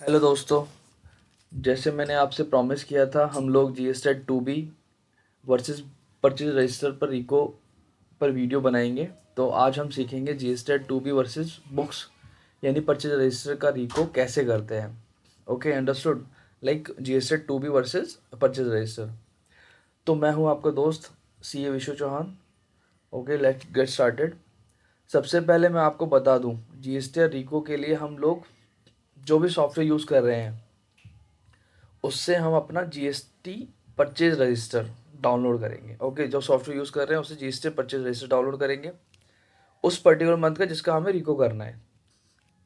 Hello दोस्तों। जैसे मैंने आपसे प्रॉमिस किया था, हम लोग जीएसटेट 2B वर्सेस परचेज रजिस्टर पर रिको पर वीडियो बनाएंगे। तो आज हम सीखेंगे जीएसटेट 2B वर्सेस बुक्स यानी परचेज रजिस्टर का रिको कैसे करते हैं। Okay, understood. Like GSTR 2B versus purchase register. तो मैं हूं आपका दोस्त CA Vishu Chauhan. Okay, let's get started. सबसे पहले मैं आपको बता दूं, जीएसटी रिको के लिए हम लोग जो भी सॉफ्टवेयर यूज़ कर रहे हैं उससे हम अपना जीएसटी परचेज रजिस्टर डाउनलोड करेंगे। ओके, जो सॉफ्टवेयर यूज़ कर रहे हैं उससे जीएसटी परचेज रजिस्टर डाउनलोड करेंगे उस पर्टिकुलर मंथ का जिसका हमें रिको करना है।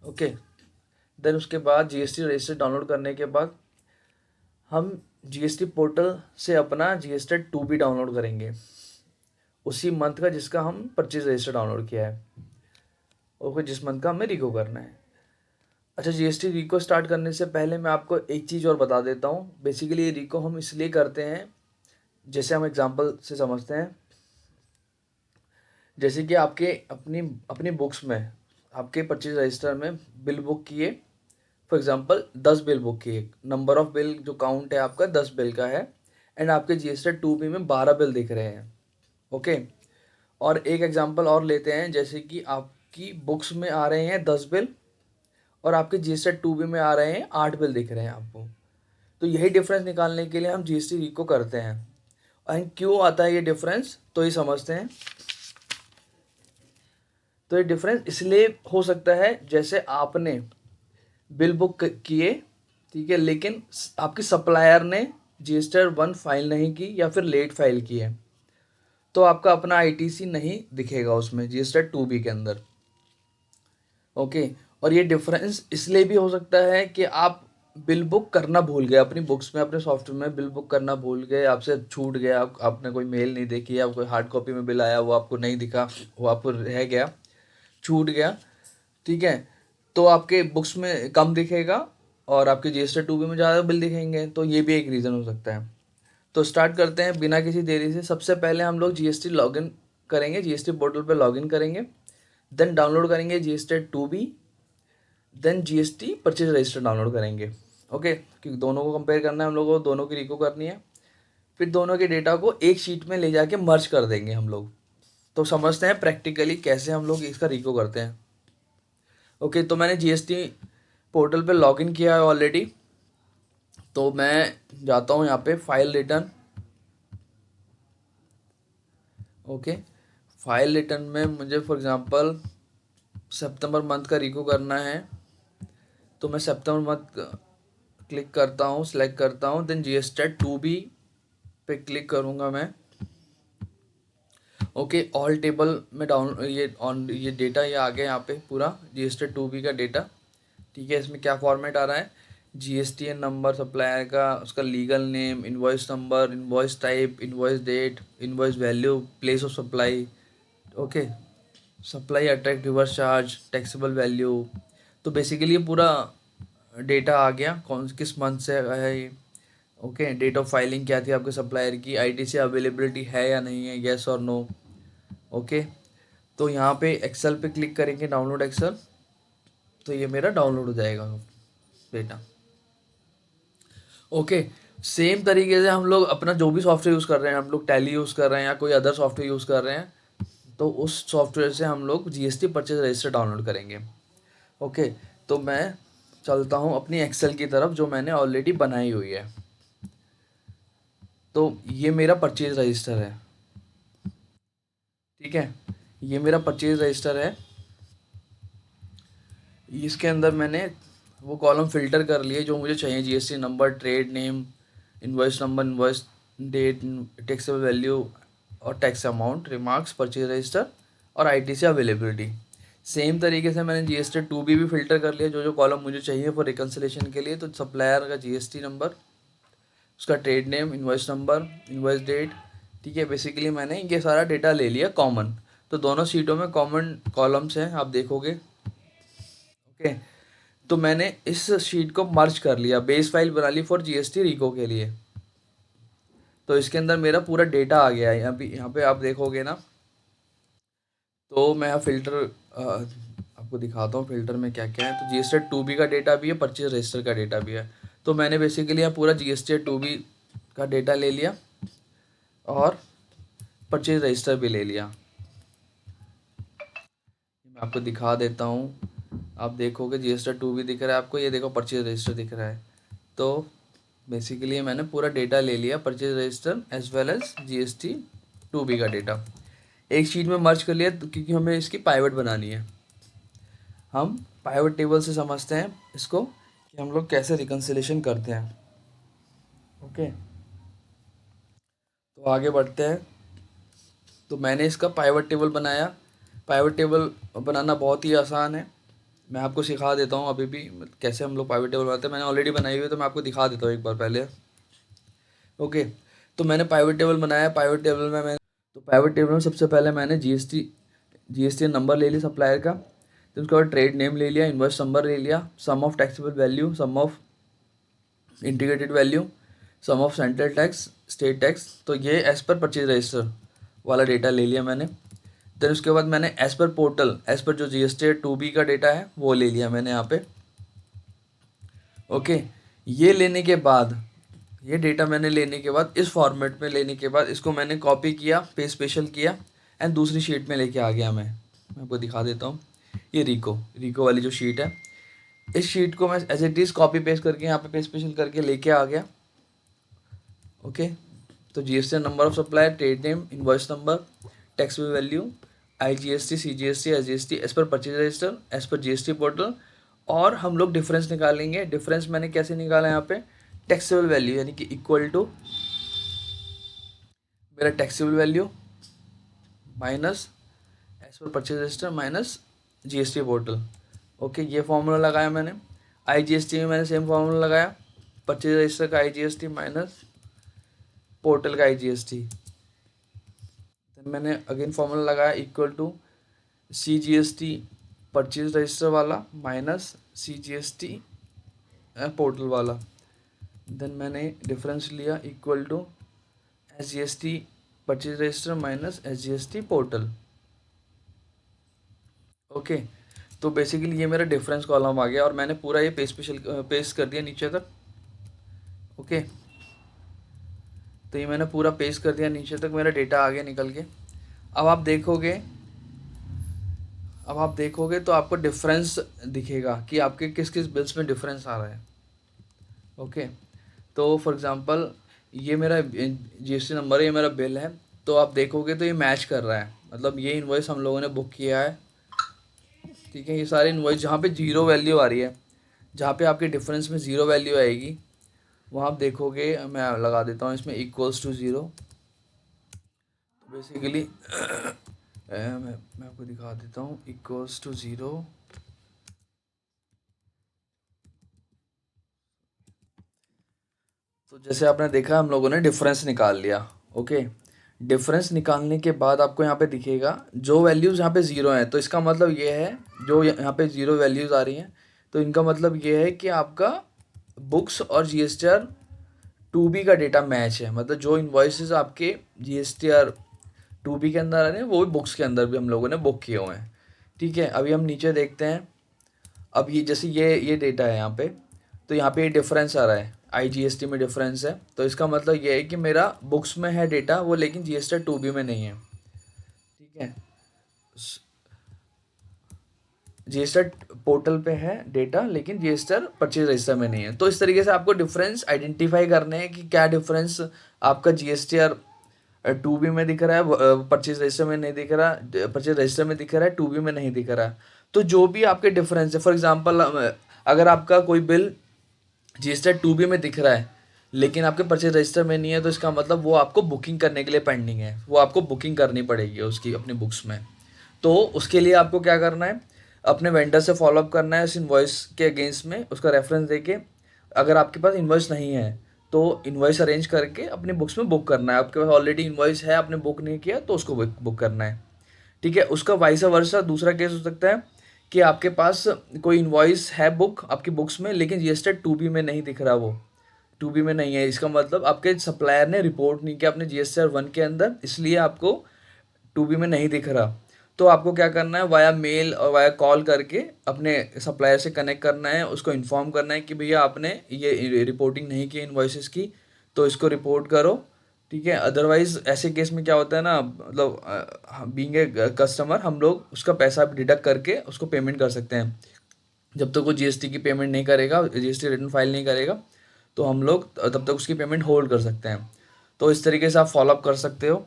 ओके, देन उसके बाद जीएसटी रजिस्टर डाउनलोड करने के बाद हम जीएसटी पोर्टल से अपना जीएसटी 2B डाउनलोड करेंगे उसी मंथ का जिसका हम परचेज रजिस्टर डाउनलोड किया है। ओके, जिस मंथ का हमें रिको करना है। अच्छा, जीएसटी रिको स्टार्ट करने से पहले मैं आपको एक चीज़ और बता देता हूँ। बेसिकली ये रिको हम इसलिए करते हैं, जैसे हम एग्जांपल से समझते हैं। जैसे कि आपके अपनी अपनी बुक्स में, आपके परचेज रजिस्टर में बिल बुक किए। फॉर एग्जांपल 10 बिल बुक किए, नंबर ऑफ बिल जो काउंट है आपका 10 बिल का है। एंड आपके जीएसटी 2B में 12 बिल दिख रहे हैं। ओके, और एक एग्जांपल और लेते हैं। जैसे कि आपकी बुक्स में आ रहे हैं 10 बिल और आपके जीएसटी 2B में आ रहे हैं 8 बिल दिख रहे हैं आपको। तो यही डिफरेंस निकालने के लिए हम जीएसटी रिको करते हैं। एंड क्यों आता है ये डिफरेंस, तो ये समझते हैं। तो ये डिफरेंस इसलिए हो सकता है, जैसे आपने बिल बुक किए, ठीक है, लेकिन आपकी सप्लायर ने GST 1 फाइल नहीं की या फिर लेट फाइल की है, तो आपका अपना आईटीसी नहीं दिखेगा उसमें जीएसटी 2B के अंदर। ओके, और ये डिफरेंस इसलिए भी हो सकता है कि आप बिल बुक करना भूल गए, अपनी बुक्स में अपने सॉफ्टवेयर में बिल बुक करना भूल गए, आपसे छूट गया, आपने कोई मेल नहीं देखी या कोई हार्ड कॉपी में बिल आया वो आपको नहीं दिखा, वो आपको रह गया, छूट गया। ठीक है, तो आपके बुक्स में कम दिखेगा और आपके जीएसटी 2B में ज़्यादा बिल दिखेंगे। तो ये भी एक रीज़न हो सकता है। तो स्टार्ट करते हैं बिना किसी देरी से। सबसे पहले हम लोग जीएसटी लॉगिन करेंगे, जीएसटी पोर्टल पे लॉगिन करेंगे, देन डाउनलोड करेंगे GST 2B, then GST purchase register download करेंगे। ओके, क्योंकि दोनों को कंपेयर करना है हम लोगों को, दोनों की रिको करनी है। फिर दोनों के डेटा को एक शीट में ले जाके मर्ज कर देंगे हम लोग। तो समझते हैं प्रैक्टिकली कैसे हम लोग इसका रिको करते हैं। ओके, तो मैंने जीएसटी पोर्टल पे लॉगिन किया है ऑलरेडी। तो मैं जाता हूँ यहाँ पे file return. Okay, file return में मुझे फॉर एग्जांपल सितंबर मंथ का रिको करना है, तो मैं सितंबर मंथ क्लिक करता हूँ, सेलेक्ट करता हूँ, देन जीएसटी 2B पे क्लिक करूँगा मैं। ओके, ऑल टेबल में डाउन ये डेटा ये आ गया यहाँ पे पूरा जीएसटी 2B का डेटा। ठीक है, इसमें क्या फॉर्मेट आ रहा है, जीएसटीएन नंबर सप्लायर का, उसका legal name, invoice number, invoice type, invoice date, invoice value, place of supply. Okay, supply attract reverse charge, taxable value. तो बेसिकली ये पूरा डेटा आ गया, कौन किस मंथ से है ये। ओके, डेट ऑफ फाइलिंग क्या थी आपके सप्लायर की, आईटीसी अवेलेबिलिटी है या नहीं है, येस और नो। ओके, तो यहाँ पे एक्सेल पे क्लिक करेंगे, डाउनलोड एक्सेल, तो ये मेरा डाउनलोड हो जाएगा डेटा। ओके, सेम तरीके से हम लोग अपना जो भी सॉफ्टवेयर यूज़ कर रहे हैं, हम लोग टैली यूज़ कर रहे हैं या कोई अदर सॉफ्टवेयर यूज़ कर रहे हैं, तो उस सॉफ्टवेयर से हम लोग जीएसटी परचेज रजिस्टर डाउनलोड करेंगे। ओके, तो मैं चलता हूँ अपनी एक्सेल की तरफ जो मैंने ऑलरेडी बनाई हुई है। तो ये मेरा परचेज रजिस्टर है। ठीक है, ये मेरा परचेज रजिस्टर है। इसके अंदर मैंने वो कॉलम फिल्टर कर लिए जो मुझे चाहिए, GST number, trade name, invoice number, invoice date, taxable value और tax amount, remarks, purchase register और आईटीसी अवेलेबिलिटी। सेम तरीके से मैंने जीएसटी 2B भी फिल्टर कर लिया, जो जो कॉलम मुझे चाहिए फॉर रिकन्सिलेशन के लिए। तो सप्लायर का जीएसटी नंबर, उसका trade name, invoice number, invoice date. ठीक है, बेसिकली मैंने ये सारा डेटा ले लिया कॉमन। तो दोनों सीटों में कॉमन कॉलम्स हैं, आप देखोगे। ओके, तो मैंने इस शीट को मर्ज कर लिया, बेस फाइल बना ली फॉर जीएसटी रिको के लिए। तो इसके अंदर मेरा पूरा डेटा आ गया है। यहाँ पे आप देखोगे ना, तो मैं फिल्टर आपको दिखाता हूँ फिल्टर में क्या क्या है। तो GST 2B का डेटा भी है, परचेज रजिस्टर का डेटा भी है। तो मैंने बेसिकली यहाँ पूरा GST 2B का डेटा ले लिया और परचेज रजिस्टर भी ले लिया। मैं आपको दिखा देता हूँ, आप देखोगे GST 2B दिख रहा है आपको, ये देखो परचेज रजिस्टर दिख रहा है। तो बेसिकली मैंने पूरा डेटा ले लिया, purchase register as well as GST 2B का डेटा एक शीट में मर्ज कर लिया, क्योंकि हमें इसकी पाइवट बनानी है। हम पाइवट टेबल से समझते हैं इसको कि हम लोग कैसे रिकन्सिलेशन करते हैं। ओके, तो आगे बढ़ते हैं। तो मैंने इसका पाइवट टेबल बनाया। पाइवट टेबल बनाना बहुत ही आसान है, मैं आपको सिखा देता हूँ अभी भी कैसे हम लोग पाइवट टेबल बनाते हैं। मैंने ऑलरेडी बनाई हुई है, तो मैं आपको दिखा देता हूँ एक बार पहले। ओके, तो मैंने पाइवट टेबल बनाया। पाइवट टेबल में पाइवट टेबल में सबसे पहले मैंने जीएसटी नंबर ले लिया सप्लायर का। तो उसके बाद ट्रेड नेम ले लिया, इन्वॉइस नंबर ले लिया, sum of taxable value, sum of integrated value, sum of central tax, state tax. तो ये एज पर परचेज रजिस्टर वाला डेटा ले लिया मैंने। देन उसके बाद मैंने as per portal, as per जो GST 2B का डेटा है वो ले लिया मैंने यहाँ पे। ओके, ये लेने के बाद, ये डेटा मैंने लेने के बाद, इस फॉर्मेट में लेने के बाद इसको मैंने कॉपी किया, पेस्ट स्पेशल किया एंड दूसरी शीट में लेके आ गया। मैं आपको दिखा देता हूँ, ये रिको वाली जो शीट है, इस शीट को मैं as it is copy paste करके यहाँ पे पेस्ट स्पेशल करके लेके आ गया। ओके, तो GST number of supplier, trade name, invoice number, taxable value, IGST, CGST, SGST as per purchase register, as per GST portal. और हम लोग डिफरेंस निकालेंगे। डिफरेंस मैंने कैसे निकाला यहाँ पे, टैक्सेबल वैल्यू यानी कि इक्वल टू मेरा taxable value minus as per purchase register minus GST portal. Okay, ये फॉर्मूला लगाया मैंने। IGST में मैंने सेम फॉर्मूला लगाया, परचेज रजिस्टर का IGST माइनस पोर्टल का IGST। देन मैंने अगेन फॉर्मूला लगाया, equal to CGST purchase register वाला माइनस CGST पोर्टल वाला। देन मैंने डिफरेंस लिया, equal to SGST purchase register minus SGST portal. Okay, तो बेसिकली ये मेरा डिफरेंस कॉलम आ गया और मैंने पूरा ये पेस्ट कर दिया नीचे तक। ओके, तो ये मैंने पूरा पेस्ट कर दिया नीचे तक, मेरा डेटा आगे निकल के। अब आप देखोगे तो आपको डिफरेंस दिखेगा कि आपके किस किस बिल्स में डिफरेंस आ रहा है। ओके, तो फॉर एग्जांपल ये मेरा GST नंबर है, ये मेरा बिल है। तो आप देखोगे तो ये मैच कर रहा है, मतलब ये इनवॉइस हम लोगों ने बुक किया है। ठीक है, ये सारे इनवॉइस जहाँ पे जीरो वैल्यू आ रही है, जहाँ पे आपके डिफरेंस में ज़ीरो वैल्यू आएगी, वहाँ आप देखोगे, मैं लगा देता हूँ इसमें इक्वल्स टू ज़ीरो। तो बेसिकली मैं आपको दिखा देता हूँ, इक्वल्स टू ज़ीरो। तो जैसे आपने देखा हम लोगों ने डिफरेंस निकाल लिया। ओके, डिफरेंस निकालने के बाद आपको यहाँ पे दिखेगा जो वैल्यूज़ यहाँ पे ज़ीरो हैं, तो इसका मतलब ये है, जो यहाँ पे ज़ीरो वैल्यूज़ आ रही हैं, तो इनका मतलब ये है कि आपका बुक्स और GSTR 2B का डेटा मैच है। मतलब जो इन्वॉइसेस आपके GSTR 2B के अंदर आ रहे हैं, वो भी बुक्स के अंदर भी हम लोगों ने बुक किए हुए हैं। ठीक है, अभी हम नीचे देखते हैं। अब ये जैसे ये डेटा है यहाँ पे, तो यहाँ पे ये डिफरेंस आ रहा है, IGST में डिफरेंस है, तो इसका मतलब ये है कि मेरा बुक्स में है डेटा वो, लेकिन GSTR 2B में नहीं है। ठीक है, GSTR पोर्टल पे है डेटा, लेकिन GSTR परचेज रजिस्टर में नहीं है। तो इस तरीके से आपको डिफरेंस आइडेंटिफाई करने हैं कि क्या डिफरेंस आपका GSTR 2B में दिख रहा है, परचेज रजिस्टर में नहीं दिख रहा, परचेज रजिस्टर में दिख रहा है, 2B में नहीं दिख रहा। तो जो भी आपके डिफरेंस है, फॉर एग्जांपल अगर आपका कोई बिल GSTR 2B में दिख रहा है लेकिन आपके परचेज रजिस्टर में नहीं है, तो इसका मतलब वो आपको बुकिंग करने के लिए पेंडिंग है, वो आपको बुकिंग करनी पड़ेगी उसकी अपनी बुक्स में। तो उसके लिए आपको क्या करना है, अपने वेंडर से फॉलोअप करना है उस इन्वॉइस के अगेंस्ट में, उसका रेफरेंस देके। अगर आपके पास इन्वॉइस नहीं है तो इन्वॉइस अरेंज करके अपनी बुक्स में बुक करना है। आपके पास ऑलरेडी इन्वॉइस है, आपने बुक नहीं किया, तो उसको बुक करना है। ठीक है, उसका वाइस वर्सा दूसरा केस हो सकता है कि आपके पास कोई इन्वॉइस है बुक आपकी बुक्स में, लेकिन GSTR 2B में नहीं दिख रहा, वो 2B में नहीं है। इसका मतलब आपके सप्लायर ने रिपोर्ट नहीं किया अपने GSTR 1 के अंदर, इसलिए आपको 2B में नहीं दिख रहा। तो आपको क्या करना है, वाया मेल और वाया कॉल करके अपने सप्लायर से कनेक्ट करना है, उसको इन्फॉर्म करना है कि भैया आपने ये रिपोर्टिंग नहीं की इनवॉइसेस की, तो इसको रिपोर्ट करो। ठीक है, अदरवाइज ऐसे केस में क्या होता है ना, मतलब बीइंग ए कस्टमर हम लोग उसका पैसा डिडक्ट करके उसको पेमेंट कर सकते हैं। जब तक वो जीएसटी की पेमेंट नहीं करेगा, जीएसटी रिटर्न फाइल नहीं करेगा, तो हम लोग तब तक उसकी पेमेंट होल्ड कर सकते हैं। तो इस तरीके से आप फॉलोअप कर सकते हो।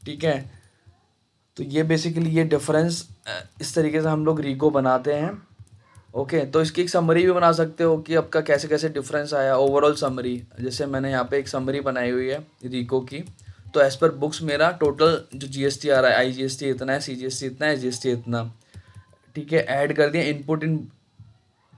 ठीक है, तो ये बेसिकली ये डिफरेंस, इस तरीके से हम लोग रीको बनाते हैं। ओके, तो इसकी एक समरी भी बना सकते हो कि आपका कैसे कैसे डिफरेंस आया, ओवरऑल समरी। जैसे मैंने यहाँ पे एक समरी बनाई हुई है रीको की। तो एज पर बुक्स मेरा टोटल जो जीएसटी आ रहा है, आईजीएसटी इतना है, सीजीएसटी इतना है, एसजीएसटी इतना। ठीक है, ऐड कर दिया input in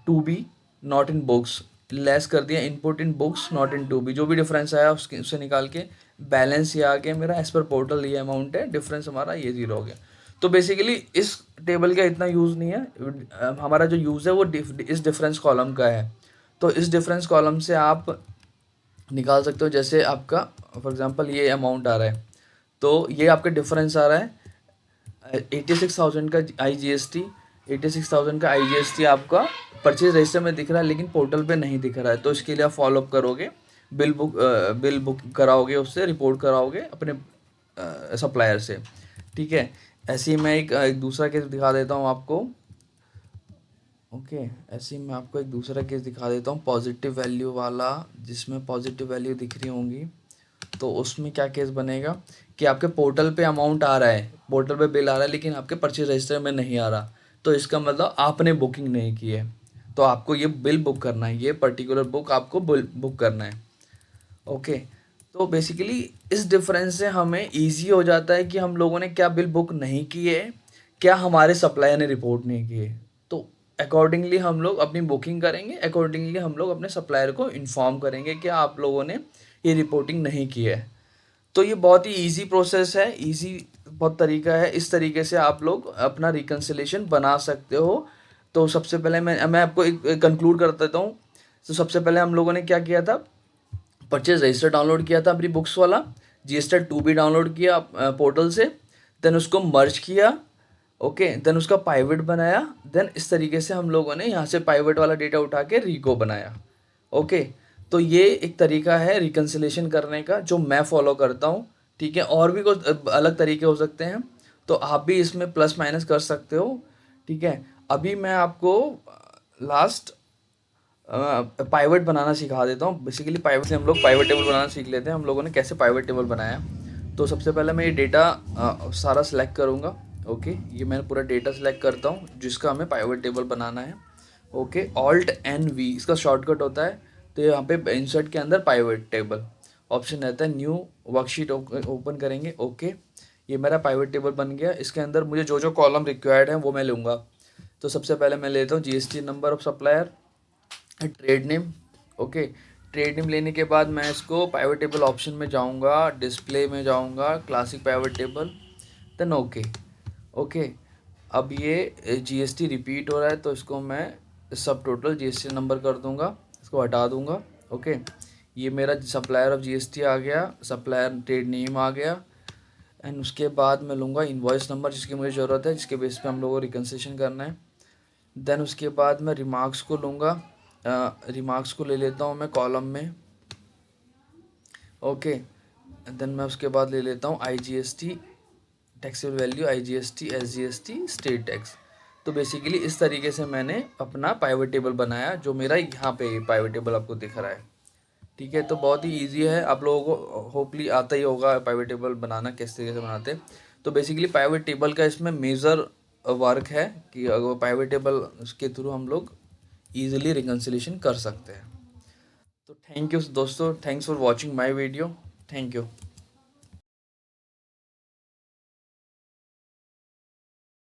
to be not in books, less कर दिया input in books not in to be, जो भी डिफरेंस आया उसके उससे निकाल के बैलेंस ये आ गया मेरा, एज पर पोर्टल ये अमाउंट है, डिफरेंस हमारा ये जीरो हो गया। तो बेसिकली इस टेबल का इतना यूज़ नहीं है, हमारा जो यूज़ है वो इस डिफरेंस कॉलम का है। तो इस डिफरेंस कॉलम से आप निकाल सकते हो, जैसे आपका फॉर एग्जांपल ये अमाउंट आ रहा है, तो ये आपका डिफरेंस आ रहा है 86,000 का IGST, 86,000 का IGST आपका परचेज रजिस्टर में दिख रहा है लेकिन पोर्टल पे नहीं दिख रहा है। तो इसके लिए आप फॉलोअप करोगे, बिल बुक कराओगे, उससे रिपोर्ट कराओगे अपने सप्लायर से। ठीक है, ऐसे ही मैं एक दूसरा केस दिखा देता हूँ आपको। ओके, ऐसे ही मैं आपको एक दूसरा केस दिखा देता हूँ पॉजिटिव वैल्यू वाला, जिसमें पॉजिटिव वैल्यू दिख रही होंगी। तो उसमें क्या केस बनेगा कि आपके पोर्टल पे अमाउंट आ रहा है, पोर्टल पे बिल आ रहा है, लेकिन आपके परचेज रजिस्टर में नहीं आ रहा। तो इसका मतलब आपने बुकिंग नहीं की है। तो आपको ये बिल बुक करना है, ये पर्टिकुलर बुक आपको बुक करना है। ओके, तो बेसिकली इस डिफरेंस से हमें इजी हो जाता है कि हम लोगों ने क्या बिल बुक नहीं किए, क्या हमारे सप्लायर ने रिपोर्ट नहीं किए। तो अकॉर्डिंगली हम लोग अपनी बुकिंग करेंगे, अकॉर्डिंगली हम लोग अपने सप्लायर को इन्फॉर्म करेंगे कि आप लोगों ने ये रिपोर्टिंग नहीं की है। तो ये बहुत ही इजी प्रोसेस है, इजी बहुत तरीका है। इस तरीके से आप लोग अपना रिकन्सिलेशन बना सकते हो। तो सबसे पहले मैं आपको एक कंक्लूड कर देता हूँ। तो सबसे पहले हम लोगों ने क्या किया था, परचेज रजिस्टर डाउनलोड किया था अपनी बुक्स वाला, जीएसटी 2 भी डाउनलोड किया पोर्टल से, देन उसको मर्ज किया। ओके, देन उसका पाइवेट बनाया, देन इस तरीके से हम लोगों ने यहाँ से पाइवेट वाला डेटा उठा के रीको बनाया। ओके, तो ये एक तरीका है रिकन्सिलेशन करने का जो मैं फॉलो करता हूँ। ठीक है, और भी कुछ अलग तरीके हो सकते हैं, तो आप भी इसमें प्लस माइनस कर सकते हो। ठीक है, अभी मैं आपको लास्ट पाइवट बनाना सिखा देता हूँ। बेसिकली पाइवट से हम लोग पाइवट टेबल बनाना सीख लेते हैं। हम लोगों ने कैसे पाइवट टेबल बनाया, तो सबसे पहले मैं ये डेटा सारा सिलेक्ट करूँगा। ओके, ये मैंने पूरा डेटा सिलेक्ट करता हूँ जिसका हमें पाइवट टेबल बनाना है। ओके, Alt+N+V इसका शॉर्टकट होता है। तो यहाँ पे इंसर्ट के अंदर पाइवट टेबल ऑप्शन रहता है, न्यू वर्कशीट ओपन करेंगे। ओके, ये मेरा पाइवट टेबल बन गया। इसके अंदर मुझे जो जो कॉलम रिक्वायर्ड है वो मैं लूँगा। तो सबसे पहले मैं लेता हूँ GST number of supplier, trade name. Okay, trade name लेने के बाद मैं इसको पाइवट टेबल ऑप्शन में जाऊंगा, डिस्प्ले में जाऊंगा, classic pivot table, then okay. Okay, अब ये जीएसटी रिपीट हो रहा है तो इसको मैं सब टोटल जीएसटी नंबर कर दूंगा, इसको हटा दूंगा। ओके, ये मेरा सप्लायर ऑफ जीएसटी आ गया, सप्लायर ट्रेड नेम आ गया, एंड उसके बाद मैं लूँगा इन्वॉइस नंबर जिसकी मुझे ज़रूरत है, जिसके बेस पे हम लोगों को रिकन्सिलेशन करना है। देन उसके बाद मैं रिमार्क्स को लूँगा, रिमार्क्स को ले लेता हूँ मैं कॉलम में। ओके, देन मैं उसके बाद ले लेता हूँ IGST taxable value, IGST SGST state tax. तो बेसिकली इस तरीके से मैंने अपना पाइवट टेबल बनाया, जो मेरा यहाँ पे पाइवट टेबल आपको दिख रहा है। ठीक है, तो बहुत ही इजी है, आप लोगों को होपली आता ही होगा पाइवट टेबल बनाना किस तरीके से बनाते हैं। तो बेसिकली पाइवट टेबल का इसमें मेजर वर्क है कि अगर पाइवट टेबल के थ्रू हम लोग ईजिली रिकन्सिलेशन कर सकते हैं। तो थैंक यू दोस्तों, thanks for watching my video, thank you.